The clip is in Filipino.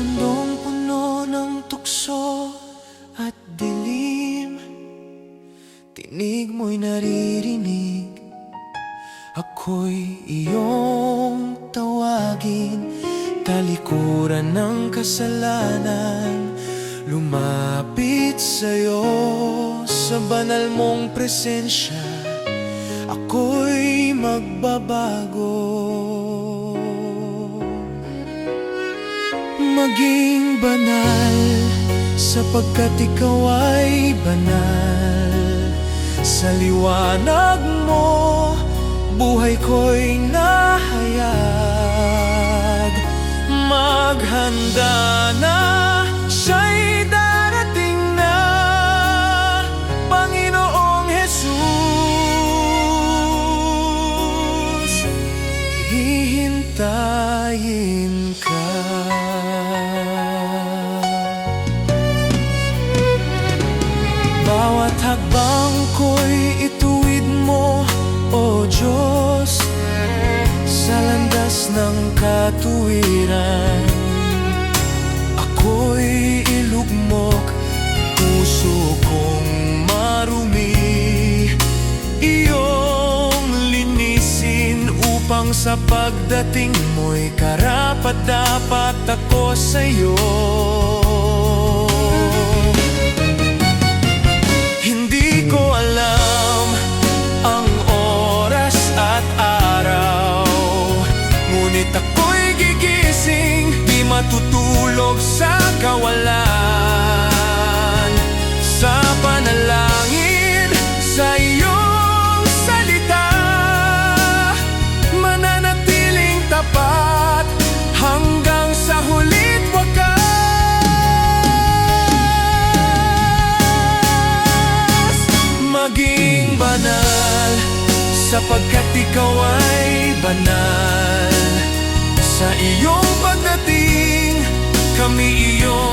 mundong puno ng tukso at dilim, tinig mo'y naririnig. Ako'y iyong tawagin, talikuran ng kasalanan. Lumapit sa'yo sa banal mong presensya, ako'y magbabago. Maging banal, sapagkat ikaw ay banal. Sa liwanag mo, buhay ko'y nahayag. Maghanda na, siya'y darating na, Panginoong Jesus. Hihintayin ka. Bawat hakbang ko'y ituwid mo, O Diyos, sa landas ng katuwiran. Ako'y ilugmok, puso kong marumi, iyong linisin, upang sa pagdating mo'y karapat-dapat ako sa'yo. Hindi ko alam ang oras at araw, ngunit ako'y gigising, di matutulog sa kawalan. Sa panalangin, sa iyong salita, mananatiling tapat hanggang sa huli't wakas. Maging banal, sapagkat ikaw ay banal. Sa iyong pagdating, kami iyong